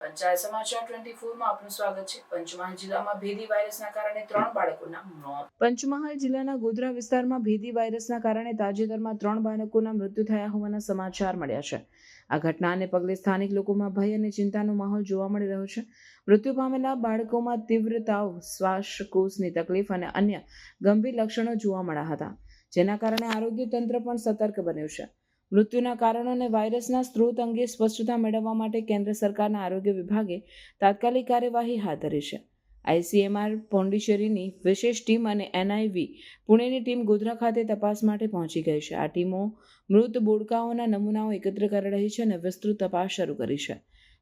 પંચાયત સમાચાર 24 માં આપનું સ્વાગત છે। પંચમહાલ જિલ્લામાં ભેદી વાયરસના કારણે 3 બાળકોના મોત। પંચમહાલ જિલ્લાના ગોધરા વિસ્તારમાં ભેદી વાયરસના કારણે તાજેતરમાં 3 બાળકોના મૃત્યુ થયા હોવાના સમાચાર મળ્યા છે। આ ઘટનાને પગલે સ્થાનિક લોકોમાં ભય અને ચિંતાનો માહોલ જોવા મળી રહ્યો છે। મૃત્યુ પામેલા બાળકોમાં તીવ્ર તાવ, શ્વાસકોશની તકલીફ અને અન્ય ગંભીર લક્ષણો જોવા મળ્યા હતા, જેના કારણે આરોગ્ય તંત્ર પણ સતર્ક બન્યું છે। મૃત્યુના કારણો અને વાયરસના સ્ત્રોત અંગે સ્પષ્ટતા મેળવવા માટે કેન્દ્ર સરકારના આરોગ્ય વિભાગે તાત્કાલિક કાર્યવાહી હાથ ધરી છે। ICMR પોંડિચેરીની વિશેષ ટીમ અને NIV પુણેની ટીમ ગોધરા ખાતે તપાસ માટે પહોંચી ગઈ છે। આ ટીમો મૃત બોળકાઓના નમૂનાઓ એકત્ર કરી રહી છે અને વિસ્તૃત તપાસ શરૂ કરી છે।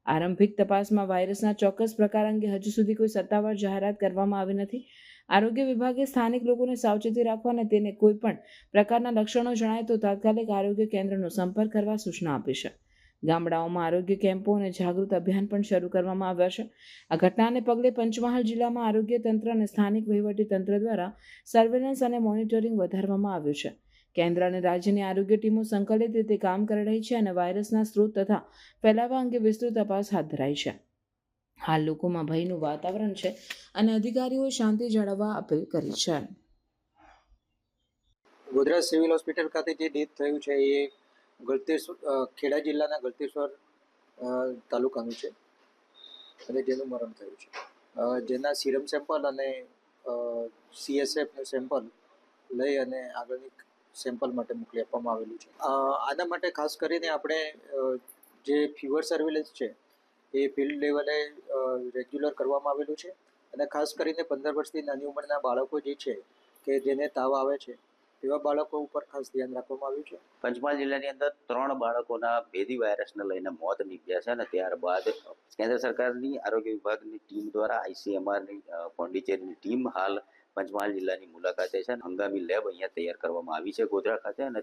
આરંભિક તપાસમાં વાયરસના ચોક્કસ પ્રકાર અંગે હજુ સુધી કોઈ સત્તાવાર જાહેરાત કરવામાં આવી નથી। આરોગ્ય વિભાગે સ્થાનિક લોકોને સાવચેતી રાખવા અને તેને કોઈ પણ પ્રકારના લક્ષણો જણાય તો તાત્કાલિક આરોગ્ય કેન્દ્રનો સંપર્ક કરવા સૂચના આપી છે। ગામડાઓમાં આરોગ્ય કેમ્પો અને જાગૃત અભિયાન પણ શરૂ કરવામાં આવ્યા છે। આ ઘટનાને પગલે પંચમહાલ જિલ્લામાં આરોગ્ય તંત્ર અને સ્થાનિક વહીવટી તંત્ર દ્વારા સર્વેલન્સ અને મોનિટરિંગ વધારવામાં આવ્યું છે। કેન્દ્ર અને રાજ્યની આરોગ્ય ટીમો સંકલિત રીતે કામ કરી રહી છે અને વાયરસના સ્ત્રોત તથા ફેલાવા અંગે વિસ્તૃત તપાસ હાથ ધરાઈ છે। હાલ લોકોમાં ભયનું વાતાવરણ છે અને અધિકારીઓએ શાંતિ જાળવવા અપીલ કરી છે। ગોધરા સિવિલ હોસ્પિટલ ખાતે જે ડેથ થયું છે એ ખેડા જિલ્લાના ગળતેશ્વર તાલુકાનું છે અને જેનું મરણ થયું છે, જેના સિરમ સેમ્પલ અને CSFનું સેમ્પલ લઈ અને આગળની સેમ્પલ માટે મોકલી આપવામાં આવેલું છે। આના માટે ખાસ કરીને આપણે જે ફીવર સર્વેલન્સ છે એ ફિલ્ડ લેવલે રેગ્યુલર કરવામાં આવેલું છે અને ખાસ કરીને 15 વર્ષથી નાની ઉંમરના બાળકો જે છે કે જેને તાવ આવે છે એવા બાળકો ઉપર ખાસ ધ્યાન રાખવામાં આવ્યું છે। પંચમહાલ જિલ્લાની અંદર 3 બાળકોના ભેદી વાયરસને લઈને મોત નીપજ્યા છે અને ત્યારબાદ કેન્દ્ર સરકારની આરોગ્ય વિભાગની ટીમ દ્વારા ICMRની પોંડિચેરીની ટીમ હાલ પંચમહાલ જિલ્લાની મુલાકાતે છે અને હંગામી લેબ અહીંયા તૈયાર કરવામાં આવી છે ગોધરા ખાતે। અને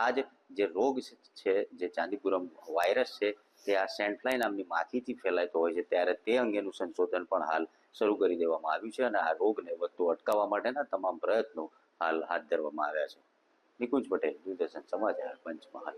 આ જે રોગ છે, જે ચાંદીપુરમ વાયરસ છે, તે આ સેન્ટલાઇન નામની માખીથી ફેલાતો હોય છે, ત્યારે તે અંગેનું સંશોધન પણ હાલ શરૂ કરી દેવામાં આવ્યું છે અને આ રોગને વધતો અટકાવવા માટેના તમામ પ્રયત્નો હાલ હાથ ધરવામાં આવ્યા છે। નિકુંજ પટેલ, દૂરદર્શન સમાચાર, પંચમહાલ।